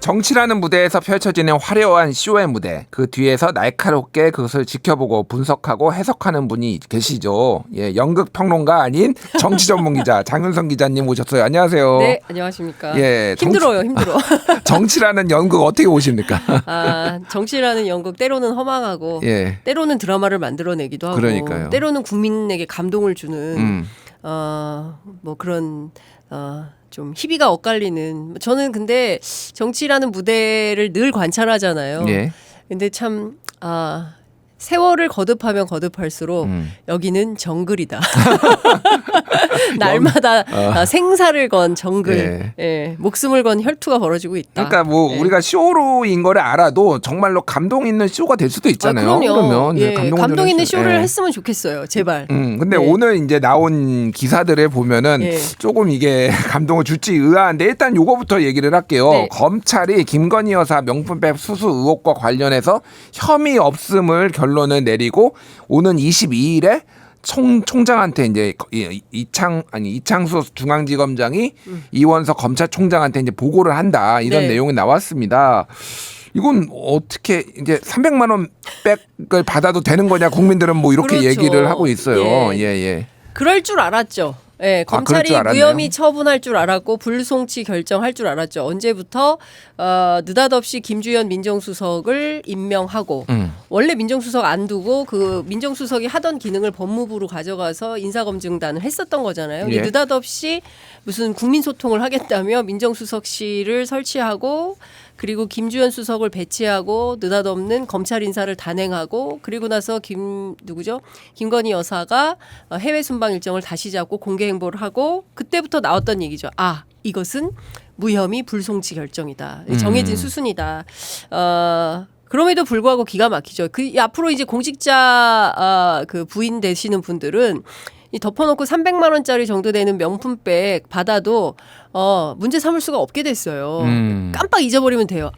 정치라는 무대에서 펼쳐지는 화려한 쇼의 무대, 그 뒤에서 날카롭게 그것을 지켜보고 분석하고 해석하는 분이 계시죠. 예, 연극 평론가 아닌 정치 전문 기자 장윤선 기자님 모셨어요. 안녕하세요. 네, 안녕하십니까. 예, 힘들어요. 정치라는 연극 어떻게 보십니까? 정치라는 연극 때로는 허망하고 예. 때로는 드라마를 만들어내기도 하고 그러니까요. 때로는 국민에게 감동을 주는 뭐 그런 좀 희비가 엇갈리는. 저는 근데 정치라는 무대를 늘 관찰하잖아요. 예. 근데 참 세월을 거듭하면 거듭할수록 여기는 정글이다. 날마다 생사를 건 정글, 예, 목숨을 건 혈투가 벌어지고 있다. 그러니까 뭐 예. 우리가 쇼로인 거를 알아도 정말로 감동 있는 쇼가 될 수도 있잖아요. 그럼요. 그러면 예, 감동 있는 쇼를 예. 했으면 좋겠어요. 제발. 근데 예. 오늘 이제 나온 기사들을 보면은 예. 조금 이게 감동을 줄지 의아한데 일단 요거부터 얘기를 할게요. 네. 검찰이 김건희 여사 명품백 수수 의혹과 관련해서 혐의 없음을 결론을 내리고 오는 22일에 총장한테 이제 이창수 중앙지검장이 이원석 검찰총장한테 이제 보고를 한다 이런 네. 내용이 나왔습니다. 이건 어떻게 이제 300만 원 백을 받아도 되는 거냐 국민들은 뭐 이렇게 그렇죠. 얘기를 하고 있어요. 예. 예. 그럴 줄 알았죠. 예, 그럴 검찰이 줄 알았나요? 무혐의 처분할 줄 알았고 불송치 결정할 줄 알았죠. 언제부터 느닷없이 김주현 민정수석을 임명하고 원래 민정수석 안 두고 그 민정수석이 하던 기능을 법무부로 가져가서 인사검증단을 했었던 거잖아요. 근데 예. 느닷없이 무슨 국민소통을 하겠다며 민정수석실을 설치하고 그리고 김주현 수석을 배치하고 느닷없는 검찰 인사를 단행하고 그리고 나서 김건희 여사가 해외 순방 일정을 다시 잡고 공개 행보를 하고 그때부터 나왔던 얘기죠. 이것은 무혐의 불송치 결정이다. 정해진 수순이다. 그럼에도 불구하고 기가 막히죠. 앞으로 이제 공직자 그 부인 되시는 분들은 이 덮어놓고 300만 원짜리 정도 되는 명품백 받아도 문제 삼을 수가 없게 됐어요. 깜빡 잊어버리면 돼요.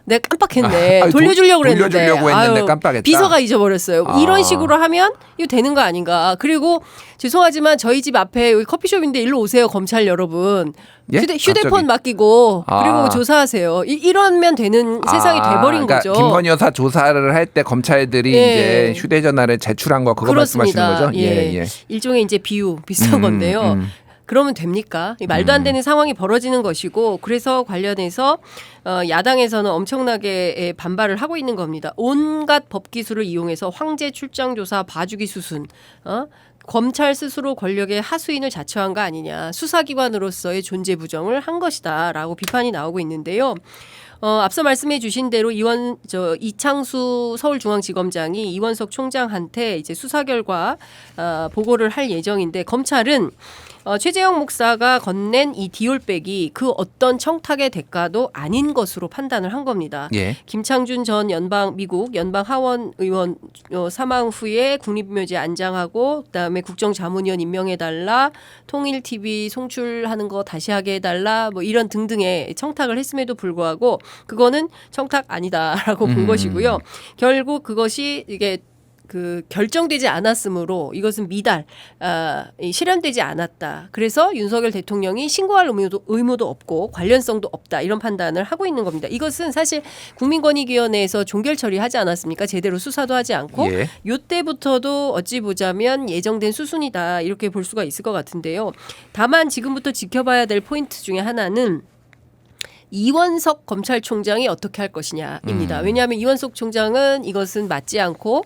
내가 깜빡했네. 돌려주려고 했는데 깜빡했다. 비서가 잊어버렸어요. 이런 식으로 하면 이거 되는 거 아닌가. 그리고 죄송하지만 저희 집 앞에 여기 커피숍인데 일로 오세요. 검찰 여러분. 예? 휴대폰 맡기고 그리고 조사하세요. 이러면 되는 세상이 돼버린 그러니까 거죠. 김건희 여사 조사를 할 때 검찰들이 예. 이제 휴대전화를 제출한 거 그거 그렇습니다. 말씀하시는 거죠? 예. 일종의 이제 비유 비슷한 건데요. 그러면 됩니까? 말도 안 되는 상황이 벌어지는 것이고 그래서 관련해서 야당에서는 엄청나게 반발을 하고 있는 겁니다. 온갖 법기술을 이용해서 황제 출장조사 봐주기 수순 검찰 스스로 권력의 하수인을 자처한 거 아니냐. 수사기관으로서의 존재 부정을 한 것이다 라고 비판이 나오고 있는데요. 앞서 말씀해 주신 대로 이창수 서울중앙지검장이 이원석 총장한테 이제 수사 결과 보고를 할 예정인데 검찰은 최재형 목사가 건넨 이 디올백이 그 어떤 청탁의 대가도 아닌 것으로 판단을 한 겁니다. 예. 김창준 전 미국 연방 하원 의원 사망 후에 국립묘지에 안장하고 그다음에 국정자문위원 임명해달라, 통일-TV 송출하는 거 다시 하게 해달라, 뭐 이런 등등의 청탁을 했음에도 불구하고 그거는 청탁 아니다라고 본 것이고요. 결국 그것이 이게 결정되지 않았으므로 이것은 실현되지 않았다. 그래서 윤석열 대통령이 신고할 의무도 없고 관련성도 없다. 이런 판단을 하고 있는 겁니다. 이것은 사실 국민권익위원회에서 종결 처리하지 않았습니까? 제대로 수사도 하지 않고 요때부터도 어찌 보자면 예정된 수순이다. 이렇게 볼 수가 있을 것 같은데요. 다만 지금부터 지켜봐야 될 포인트 중에 하나는 이원석 검찰총장이 어떻게 할 것이냐입니다. 왜냐하면 이원석 총장은 이것은 맞지 않고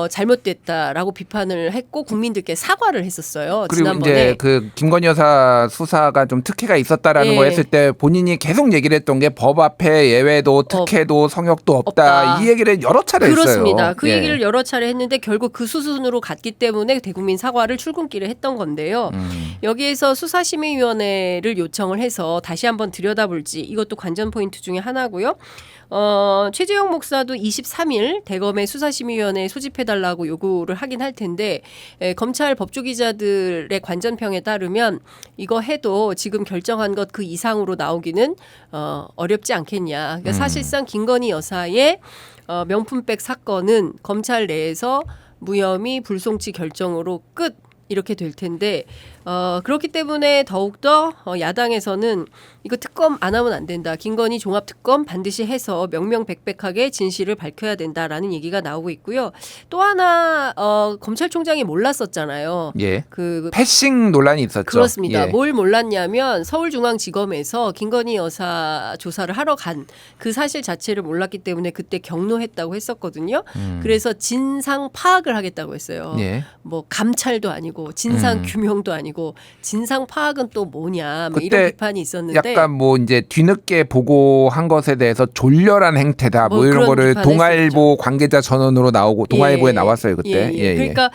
잘못됐다라고 비판을 했고 국민들께 사과를 했었어요. 그리고 지난번에. 이제 그 김건희 여사 수사가 좀 특혜가 있었다라는 거 했을 때 본인이 계속 얘기를 했던 게 법 앞에 예외도 특혜도 성역도 없다. 이 얘기를 여러 차례 했어요. 그렇습니다. 그 얘기를 여러 차례 했는데 결국 그 수순으로 갔기 때문에 대국민 사과를 출근길에 했던 건데요. 여기에서 수사심의위원회를 요청을 해서 다시 한번 들여다볼지 이것도 관전 포인트 중에 하나고요. 최재형 목사도 23일 대검의 수사심의위원회에 소집해달라고 요구를 하긴 할 텐데 검찰 법조기자들의 관전평에 따르면 이거 해도 지금 결정한 것 그 이상으로 나오기는 어렵지 않겠냐. 그러니까 사실상 김건희 여사의 명품백 사건은 검찰 내에서 무혐의 불송치 결정으로 끝. 이렇게 될 텐데 그렇기 때문에 더욱더 야당에서는 이거 특검 안 하면 안 된다. 김건희 종합특검 반드시 해서 명명백백하게 진실을 밝혀야 된다라는 얘기가 나오고 있고요. 또 하나 검찰총장이 몰랐었잖아요. 예. 그 패싱 논란이 있었죠. 그렇습니다. 예. 뭘 몰랐냐면 서울중앙지검에서 김건희 여사 조사를 하러 간 그 사실 자체를 몰랐기 때문에 그때 경로했다고 했었거든요. 그래서 진상 파악을 하겠다고 했어요. 예. 뭐 감찰도 아니고 진상 규명도 아니고 진상 파악은 또 뭐냐 뭐 이런 그때 비판이 있었는데 약간 뭐 이제 뒤늦게 보고한 것에 대해서 졸렬한 행태다 뭐 뭐 이런 그런 거를 비판을 동아일보 관계자 전원으로 나오고 동아일보에 나왔어요 그때. 예. 그러니까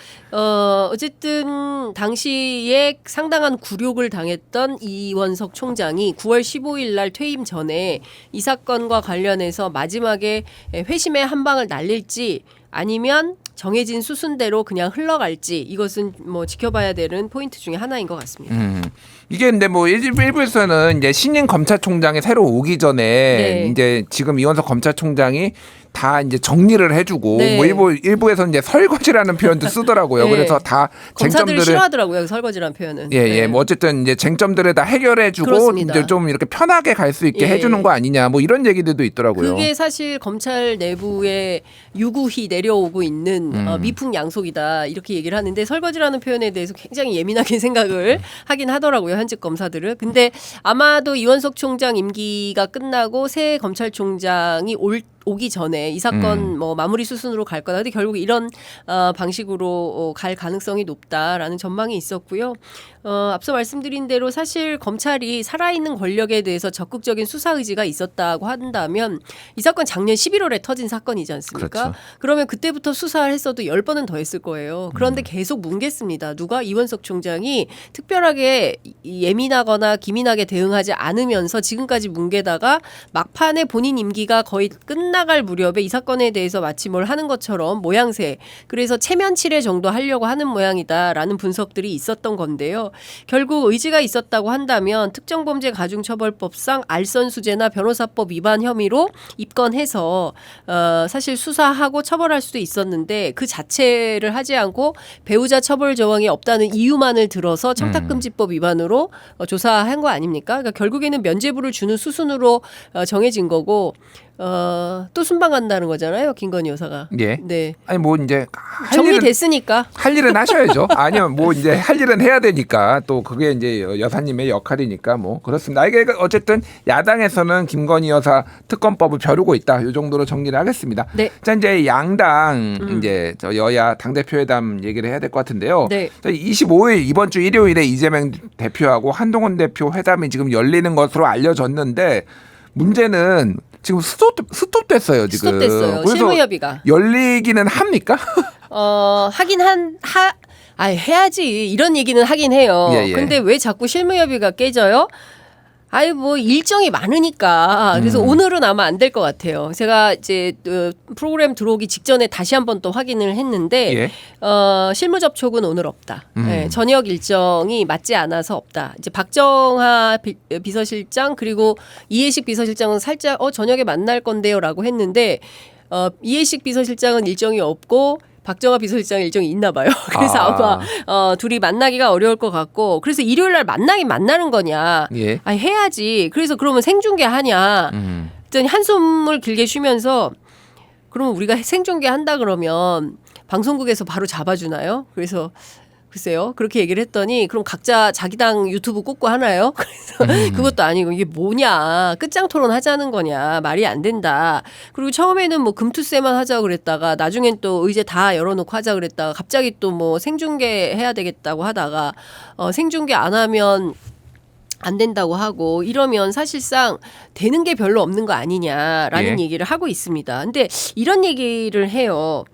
어쨌든 당시에 상당한 굴욕을 당했던 이원석 총장이 9월 15일 날 퇴임 전에 이 사건과 관련해서 마지막에 회심의 한 방을 날릴지 아니면 정해진 수순대로 그냥 흘러갈지 이것은 뭐 지켜봐야 되는 포인트 중에 하나인 것 같습니다. 이게 근데 뭐 일부에서는 이제 신임 검찰총장이 새로 오기 전에 네. 이제 지금 이원석 검찰총장이 다 이제 정리를 해주고 네. 뭐 일부에서는 이제 설거지라는 표현도 쓰더라고요. 네. 그래서 다 검사들이 쟁점들을 싫어하더라고요. 설거지라는 표현은. 네. 뭐 어쨌든 이제 쟁점들을 다 해결해주고 그렇습니다. 이제 좀 이렇게 편하게 갈 수 있게 예. 해주는 거 아니냐 뭐 이런 얘기들도 있더라고요. 그게 사실 검찰 내부에 유구히 내려오고 있는 미풍양속이다 이렇게 얘기를 하는데 설거지라는 표현에 대해서 굉장히 예민하게 생각을 하긴 하더라고요. 현직 검사들은. 근데 아마도 이원석 총장 임기가 끝나고 새 검찰총장이 오기 전에 이 사건 뭐 마무리 수순으로 갈 거다. 근데 결국 이런 방식으로 갈 가능성이 높다라는 전망이 있었고요. 앞서 말씀드린 대로 사실 검찰이 살아있는 권력에 대해서 적극적인 수사 의지가 있었다고 한다면 이 사건 작년 11월에 터진 사건이지 않습니까? 그렇죠. 그러면 그때부터 수사를 했어도 10번은 더 했을 거예요. 그런데 계속 뭉갰습니다. 누가? 이원석 총장이 특별하게 예민하거나 기민하게 대응하지 않으면서 지금까지 뭉개다가 막판에 본인 임기가 거의 끝나갈 무렵에 이 사건에 대해서 마치 뭘 하는 것처럼 모양새 그래서 체면 칠해 정도 하려고 하는 모양이다라는 분석들이 있었던 건데요. 결국 의지가 있었다고 한다면 특정범죄가중처벌법상 알선수재나 변호사법 위반 혐의로 입건해서 사실 수사하고 처벌할 수도 있었는데 그 자체를 하지 않고 배우자 처벌 조항이 없다는 이유만을 들어서 청탁금지법 위반으로 조사한 거 아닙니까? 그러니까 결국에는 면죄부를 주는 수순으로 정해진 거고 또 순방한다는 거잖아요, 김건희 여사가. 예. 네. 아니 뭐 이제 정리됐으니까. 할 일은 하셔야죠. 아니면 뭐 이제 할 일은 해야 되니까 또 그게 이제 여사님의 역할이니까 뭐 그렇습니다. 이게 어쨌든 야당에서는 김건희 여사 특검법을 벼르고 있다. 이 정도로 정리를 하겠습니다. 네. 자 이제 양당 이제 저 여야 당 대표 회담 얘기를 해야 될 것 같은데요. 네. 25일 이번 주 일요일에 이재명 대표하고 한동훈 대표 회담이 지금 열리는 것으로 알려졌는데 문제는 지금 스톱됐어요 지금. 스톱됐어요. 그래서 실무협의가. 열리기는 합니까? 하긴 해야지 이런 얘기는 하긴 해요. 예, 예. 근데 왜 자꾸 실무협의가 깨져요? 아이 뭐 일정이 많으니까 그래서 오늘은 아마 안 될 것 같아요. 제가 이제 프로그램 들어오기 직전에 다시 한번 또 확인을 했는데 예. 실무 접촉은 오늘 없다. 네, 저녁 일정이 맞지 않아서 없다. 이제 박정하 비서실장 그리고 이해식 비서실장은 살짝 저녁에 만날 건데요라고 했는데 이해식 비서실장은 일정이 없고. 박정하 비서실장 일정이 있나 봐요. 그래서 아마 둘이 만나기가 어려울 것 같고 그래서 일요일 날 만나긴 만나는 거냐. 예. 아니 해야지. 그래서 그러면 생중계 하냐. 그랬더니 한숨을 길게 쉬면서 그러면 우리가 생중계 한다 그러면 방송국에서 바로 잡아주나요? 그래서 글쎄요. 그렇게 얘기를 했더니 그럼 각자 자기 당 유튜브 꽂고 하나요? 그래서 그것도 아니고 이게 뭐냐. 끝장 토론 하자는 거냐. 말이 안 된다. 그리고 처음에는 뭐 금투세만 하자고 그랬다가 나중엔 또 의제 다 열어놓고 하자 그랬다가 갑자기 또 뭐 생중계 해야 되겠다고 하다가 생중계 안 하면 안 된다고 하고 이러면 사실상 되는 게 별로 없는 거 아니냐라는 예. 얘기를 하고 있습니다. 근데 이런 얘기를 해요.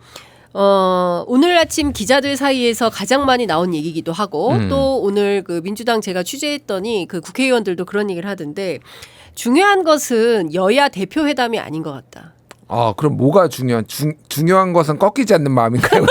오늘 아침 기자들 사이에서 가장 많이 나온 얘기기도 하고 또 오늘 그 민주당 제가 취재했더니 그 국회의원들도 그런 얘기를 하던데 중요한 것은 여야 대표 회담이 아닌 것 같다. 그럼 뭐가 중요한 것은 꺾이지 않는 마음인가요?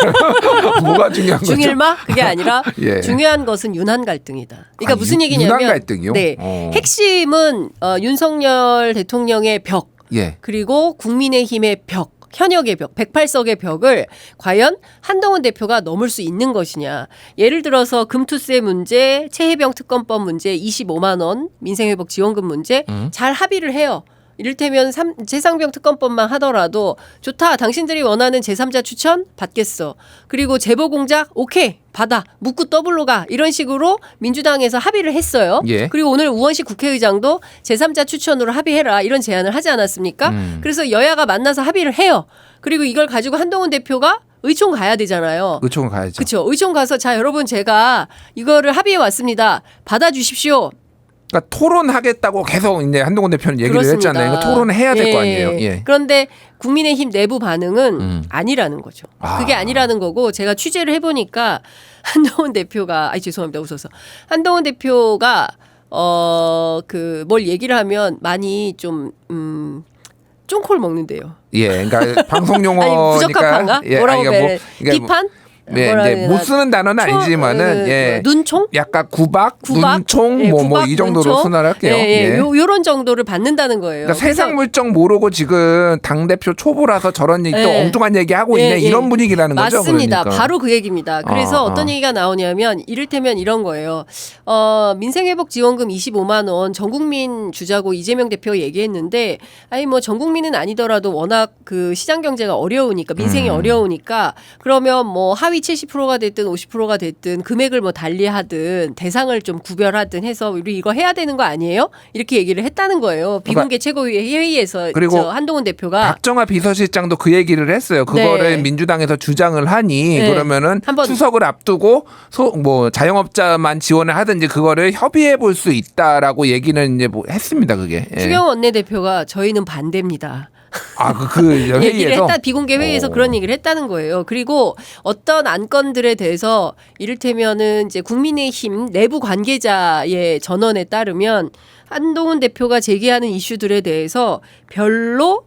뭐가 중요한 거죠? 중일마? 그게 아니라 예. 중요한 것은 윤한 갈등이다. 그러니까 무슨 윤한 얘기냐면 갈등이요? 네. 핵심은 윤석열 대통령의 벽 예. 그리고 국민의힘의 벽 현역의 벽, 108석의 벽을 과연 한동훈 대표가 넘을 수 있는 것이냐. 예를 들어서 금투세 문제, 최혜병 특검법 문제, 25만 원 민생회복 지원금 문제 잘 합의를 해요. 이를테면 최상병 특검법만 하더라도 좋다. 당신들이 원하는 제3자 추천 받겠어. 그리고 제보공작 오케이 받아. 묻고 더블로 가. 이런 식으로 민주당에서 합의를 했어요. 예. 그리고 오늘 우원식 국회의장도 제3자 추천으로 합의해라. 이런 제안을 하지 않았습니까? 그래서 여야가 만나서 합의를 해요. 그리고 이걸 가지고 한동훈 대표가 의총 가야 되잖아요. 의총은 가야죠. 그렇죠. 의총 가서 자 여러분 제가 이거를 합의해 왔습니다. 받아주십시오. 그러니까 토론하겠다고 계속 이제 한동훈 대표는 얘기를 그렇습니다. 했잖아요. 그러니까 토론을 해야 될 거 아니에요. 예. 그런데 국민의힘 내부 반응은 아니라는 거죠. 아. 그게 아니라는 거고 제가 취재를 해보니까 한동훈 대표가 죄송합니다 웃어서 한동훈 대표가 그 뭘 얘기를 하면 많이 좀 쫑콜 먹는데요. 예, 그러니까 방송 용어니까 아니 부적합한가? 뭐라고 말 비판? 네, 뭐라 이제 해야 못 되나? 쓰는 단어는 아니지만은 예. 눈총? 약간 구박, 구박? 눈총 예, 뭐 구박, 이 정도로 눈총? 순화할게요. 예. 요런 정도를 받는다는 거예요. 그러니까 세상 물정 모르고 지금 당 대표 초보라서 저런 얘기 또 예. 엉뚱한 얘기 하고 예, 있네 예. 이런 분위기라는 거죠. 맞습니다. 그러니까. 바로 그 얘기입니다. 그래서 아. 어떤 얘기가 나오냐면 이를테면 이런 거예요. 민생회복 지원금 25만 원 전국민 주자고 이재명 대표가 얘기했는데 아니 뭐 전국민은 아니더라도 워낙 그 시장 경제가 어려우니까 민생이 어려우니까 그러면 뭐 하위 70%가 됐든 50%가 됐든 금액을 뭐 달리하든 대상을 좀 구별하든 해서 우리 이거 해야 되는 거 아니에요? 이렇게 얘기를 했다는 거예요. 비공개 최고위 회의에서 그리고 한동훈 대표가 박정아 비서실장도 그 얘기를 했어요. 그거를 네. 민주당에서 주장을 하니 네. 그러면은 한번 추석을 앞두고 뭐 자영업자만 지원을 하든지 그거를 협의해 볼 수 있다라고 얘기는 이제 뭐 했습니다. 그게. 예. 추경호 원내대표가 저희는 반대입니다. 그 얘기를 회의에서 했다 비공개 회의에서 그런 얘기를 했다는 거예요. 그리고 어떤 안건들에 대해서 이를테면은 이제 국민의힘 내부 관계자의 전언에 따르면 한동훈 대표가 제기하는 이슈들에 대해서 별로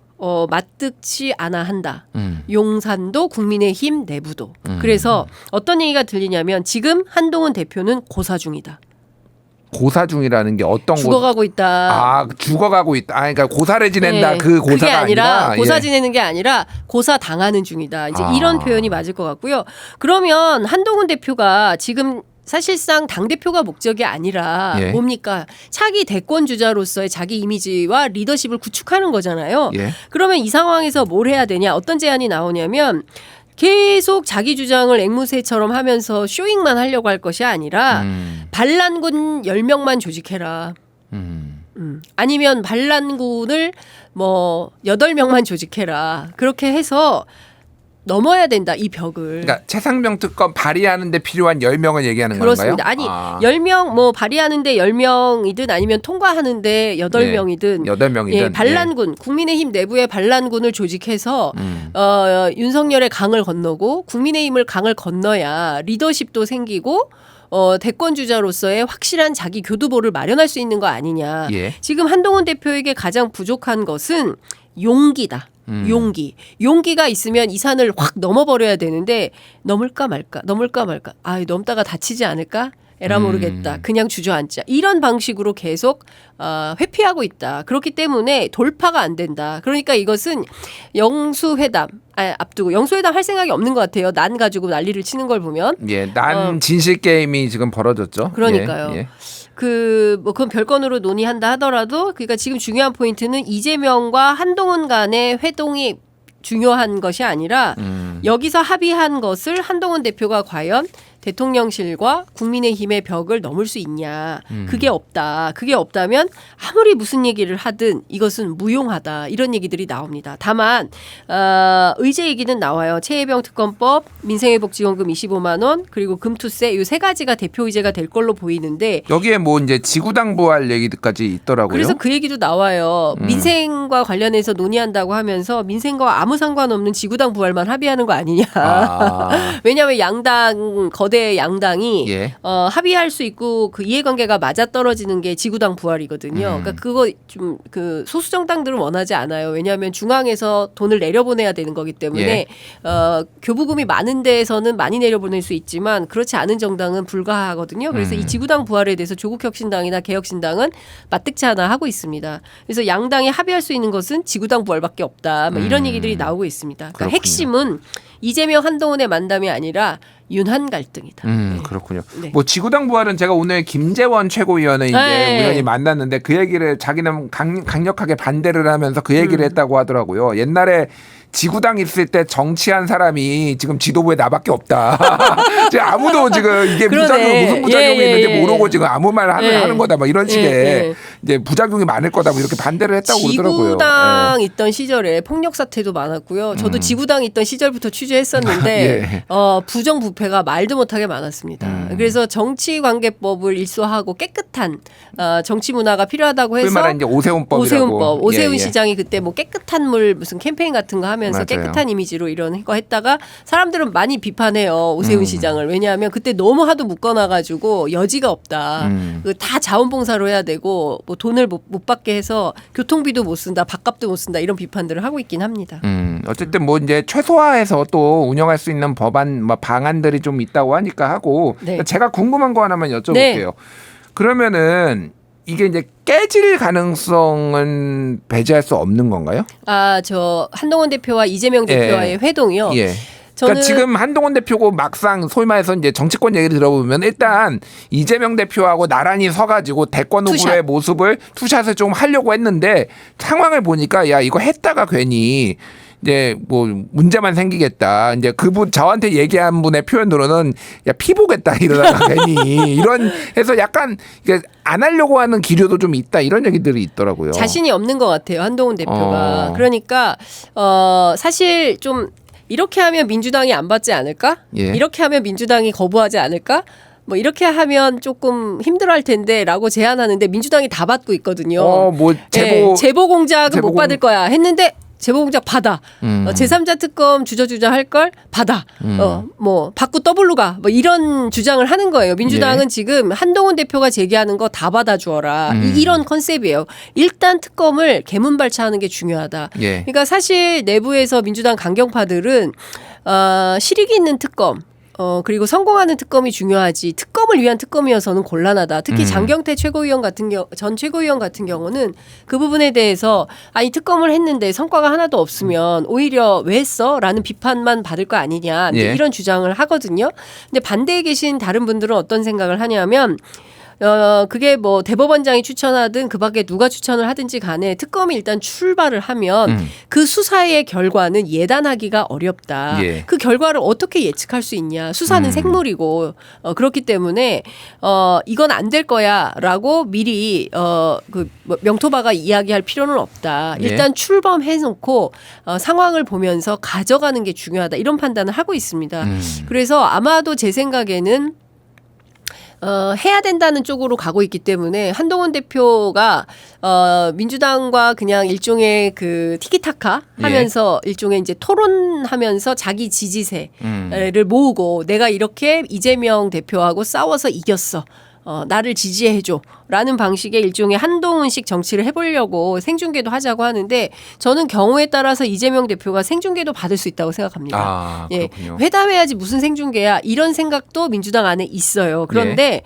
맞득치 않아 한다. 용산도 국민의힘 내부도. 그래서 어떤 얘기가 들리냐면 지금 한동훈 대표는 고사 중이다. 고사 중이라는 게 어떤 죽어가고 있다. 죽어가고 있다. 그러니까 고사를 지낸다. 네. 그 고사가 그게 아니라 고사 예. 지내는 게 아니라 고사 당하는 중이다. 이제 이런 표현이 맞을 것 같고요. 그러면 한동훈 대표가 지금 사실상 당대표가 목적이 아니라 예. 뭡니까? 차기 대권 주자로서의 자기 이미지와 리더십을 구축하는 거잖아요. 예. 그러면 이 상황에서 뭘 해야 되냐? 어떤 제안이 나오냐면 계속 자기 주장을 앵무새처럼 하면서 쇼잉만 하려고 할 것이 아니라 반란군 10명만 조직해라. 아니면 반란군을 뭐 8명만 조직해라. 그렇게 해서 넘어야 된다. 이 벽을. 그러니까 최상병 특검 발의하는 데 필요한 10명을 얘기하는 그렇습니다. 건가요? 아니 10명 뭐 발의하는데 10명이든 아니면 통과하는데 8명이든 8명이든 예, 반란군 국민의힘 내부의 반란군을 조직해서 윤석열의 강을 건너고 국민의힘을 강을 건너야 리더십도 생기고 대권 주자로서의 확실한 자기 교두보를 마련할 수 있는 거 아니냐. 예. 지금 한동훈 대표에게 가장 부족한 것은 용기다. 용기가 있으면 이 산을 확 넘어버려야 되는데 넘을까 말까. 넘다가 다치지 않을까? 에라 모르겠다. 그냥 주저앉자. 이런 방식으로 계속 회피하고 있다. 그렇기 때문에 돌파가 안 된다. 그러니까 이것은 영수회담 앞두고 영수회담 할 생각이 없는 것 같아요. 난 가지고 난리를 치는 걸 보면. 예, 난 진실 게임이 지금 벌어졌죠. 그러니까요. 예. 그건 별건으로 논의한다 하더라도 그러니까 지금 중요한 포인트는 이재명과 한동훈 간의 회동이 중요한 것이 아니라 여기서 합의한 것을 한동훈 대표가 과연 대통령실과 국민의힘의 벽을 넘을 수 있냐. 그게 없다. 그게 없다면 아무리 무슨 얘기를 하든 이것은 무용하다. 이런 얘기들이 나옵니다. 다만 의제 얘기는 나와요. 최혜병 특검법, 민생회복지원금 25만 원, 그리고 금투세 이 세 가지가 대표 의제가 될 걸로 보이는데 여기에 뭐 이제 지구당부할 얘기까지 있더라고요. 그래서 그 얘기도 나와요. 민생과 관련해서 논의한다고 하면서 민생과 아무 상관없는 지구당 부활만 합의하는 거 아니냐. 왜냐하면 양당 거대 양당이 예. 합의할 수 있고 그 이해관계가 맞아떨어지는 게 지구당 부활이거든요. 그러니까 그거 좀 그 소수 정당들은 원하지 않아요. 왜냐하면 중앙에서 돈을 내려보내야 되는 거기 때문에 교부금이 많은 데에서는 많이 내려보낼 수 있지만 그렇지 않은 정당은 불가하거든요. 그래서 이 지구당 부활에 대해서 조국혁신당이나 개혁신당은 마뜩치 않아 하고 있습니다. 그래서 양당이 합의할 수 있는 것은 지구당 부활밖에 없다. 뭐 이런 얘기들이 나오고 있습니다. 그러니까 핵심은 이재명 한동훈의 만담이 아니라 윤한 갈등이다. 그렇군요. 네. 뭐 지구당 부활은 제가 오늘 김재원 최고위원을 이제 네. 우연히 만났는데 그 얘기를 자기는 강력하게 반대를 하면서 그 얘기를 했다고 하더라고요. 옛날에 지구당 있을 때 정치한 사람이 지금 지도부에 나밖에 없다. 지금 아무도 지금 이게 그러네. 무슨 부작용이 예, 있는지 예. 모르고 지금 아무 말 하는 거다. 뭐 이런 식의 예. 이제 부작용이 많을 거다. 뭐 이렇게 반대를 했다고 그러더라고요. 지구당 있던 시절에 폭력 사태도 많았고요. 저도 지구당 있던 시절부터 취재했었는데 예. 부정부패가 말도 못하게 많았습니다. 그래서 정치관계법을 일소하고 깨끗한 정치 문화가 필요하다고 해서 말하는 이제 오세훈법이라고. 오세훈법, 오세훈 예, 예. 시장이 그때 뭐 깨끗한 물 무슨 캠페인 같은 거 하면서 맞아요. 깨끗한 이미지로 이런 거 했다가 사람들은 많이 비판해요. 오세훈 시장을. 왜냐하면 그때 너무 하도 묶어놔가지고 여지가 없다. 다 자원봉사로 해야 되고 뭐 돈을 못 받게 해서 교통비도 못 쓴다, 밥값도 못 쓴다 이런 비판들을 하고 있긴 합니다. 어쨌든 뭐 이제 최소화해서 또 운영할 수 있는 법안 뭐 방안들이 좀 있다고 하니까 하고 네. 제가 궁금한 거 하나만 여쭤볼게요. 네. 그러면은 이게 이제 깨질 가능성은 배제할 수 없는 건가요? 저 한동훈 대표와 이재명 대표와의 회동이요. 예. 저는 그러니까 지금 한동훈 대표고 막상 소위 말해서 이제 정치권 얘기를 들어보면 일단 이재명 대표하고 나란히 서가지고 대권 후보의 투샷. 모습을 투샷을 좀 하려고 했는데 상황을 보니까 야 이거 했다가 괜히 이제 뭐 문제만 생기겠다. 이제 그분 저한테 얘기한 분의 표현으로는 야 피보겠다 이러다가 괜히 이런 해서 약간 이게 안 하려고 하는 기류도 좀 있다 이런 얘기들이 있더라고요. 자신이 없는 것 같아요. 한동훈 대표가. 그러니까 사실 좀 이렇게 하면 민주당이 안 받지 않을까? 예. 이렇게 하면 민주당이 거부하지 않을까? 뭐 이렇게 하면 조금 힘들어할 텐데라고 제안하는데 민주당이 다 받고 있거든요. 뭐 제보 공작은 못 제보 받을 거야 했는데 제보 공작 받아. 제3자 특검 주저주저 할 걸 받아. 뭐 받고 더블로 가. 뭐 이런 주장을 하는 거예요. 민주당은 예. 지금 한동훈 대표가 제기하는 거 다 받아주어라. 이런 컨셉이에요. 일단 특검을 개문발차하는 게 중요하다. 예. 그러니까 사실 내부에서 민주당 강경파들은 실익이 있는 특검. 그리고 성공하는 특검이 중요하지 특검을 위한 특검이어서는 곤란하다. 특히 장경태 최고위원 전 최고위원 같은 경우는 그 부분에 대해서 아니 특검을 했는데 성과가 하나도 없으면 오히려 왜 했어? 라는 비판만 받을 거 아니냐. 예. 이런 주장을 하거든요. 근데 반대에 계신 다른 분들은 어떤 생각을 하냐면 그게 뭐 대법원장이 추천하든 그 밖에 누가 추천을 하든지 간에 특검이 일단 출발을 하면 그 수사의 결과는 예단하기가 어렵다. 예. 그 결과를 어떻게 예측할 수 있냐. 수사는 생물이고 그렇기 때문에 이건 안 될 거야라고 미리 그 명토바가 이야기할 필요는 없다. 예. 일단 출범해놓고 상황을 보면서 가져가는 게 중요하다. 이런 판단을 하고 있습니다. 그래서 아마도 제 생각에는 해야 된다는 쪽으로 가고 있기 때문에 한동훈 대표가 민주당과 그냥 일종의 그 티키타카 하면서 일종의 이제 토론하면서 자기 지지세를 모으고 내가 이렇게 이재명 대표하고 싸워서 이겼어. 나를 지지해줘. 라는 방식의 일종의 한동훈식 정치를 해보려고 생중계도 하자고 하는데 저는 경우에 따라서 이재명 대표가 생중계도 받을 수 있다고 생각합니다. 그렇군요. 회담해야지 무슨 생중계야 이런 생각도 민주당 안에 있어요. 그런데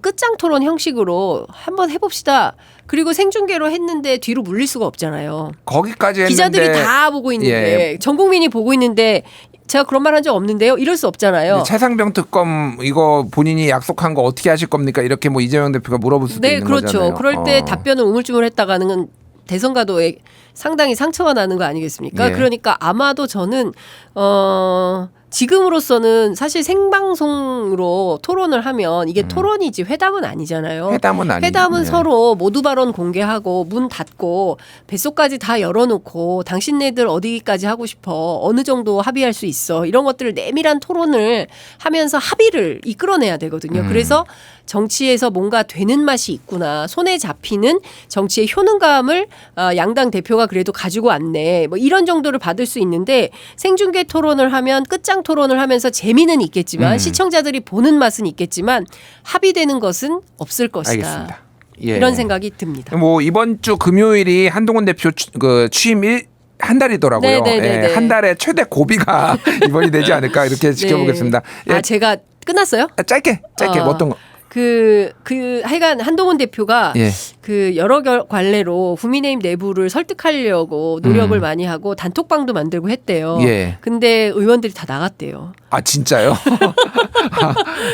끝장 토론 형식으로 한번 해봅시다. 그리고 생중계로 했는데 뒤로 물릴 수가 없잖아요. 거기까지 했는데 기자들이 다 보고 있는데 전 국민이 보고 있는데 제가 그런 말 한 적 없는데요. 이럴 수 없잖아요. 최상병 특검 이거 본인이 약속한 거 어떻게 하실 겁니까? 이렇게 뭐 이재명 대표가 물어볼 수도 있는 그렇죠. 거잖아요. 그럴 때 답변을 우물쭈물했다가는 건 대선 가도에 상당히 상처가 나는 거 아니겠습니까? 예. 그러니까 아마도 저는 지금으로서는 사실 생방송으로 토론을 하면 이게 토론이지 회담은 아니잖아요. 회담은 아니죠. 회담은 네. 서로 모두 발언 공개하고 문 닫고 뱃속까지 다 열어놓고 당신네들 어디까지 하고 싶어 어느 정도 합의할 수 있어 이런 것들을 내밀한 토론을 하면서 합의를 이끌어내야 되거든요. 그래서 정치에서 뭔가 되는 맛이 있구나 손에 잡히는 정치의 효능감을 양당 대표가 대표가 그래도 가지고 왔네. 뭐 이런 정도를 받을 수 있는데 생중계 토론을 하면 끝장 토론을 하면서 재미는 있겠지만 시청자들이 보는 맛은 있겠지만 합의되는 것은 없을 것이다. 알겠습니다. 예. 이런 생각이 듭니다. 뭐 이번 주 금요일이 한동훈 대표 그 취임 한 달이더라고요. 네네네네. 예, 한 달에 최대 고비가 이번이 되지 않을까 이렇게 지켜보겠습니다. 예, 아 제가 끝났어요? 짧게 어떤 거? 하여간 한동훈 대표가 예. 그 여러 관례로 국민의힘 내부를 설득하려고 노력을 많이 하고 단톡방도 만들고 했대요. 예. 근데 의원들이 다 나갔대요. 아 진짜요?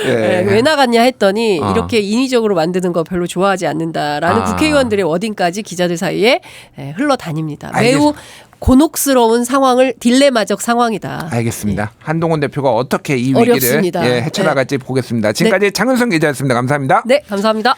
예. 네, 왜 나갔냐 했더니 어. 이렇게 인위적으로 만드는 거 별로 좋아하지 않는다라는 아. 국회의원들의 워딩까지 기자들 사이에 흘러다닙니다. 알겠습니다. 매우 곤혹스러운 상황을 딜레마적 상황이다. 알겠습니다. 한동훈 대표가 어떻게 이 위기를 어렵습니다. 헤쳐나갈지 보겠습니다. 지금까지 장윤성 기자였습니다. 감사합니다. 네, 감사합니다.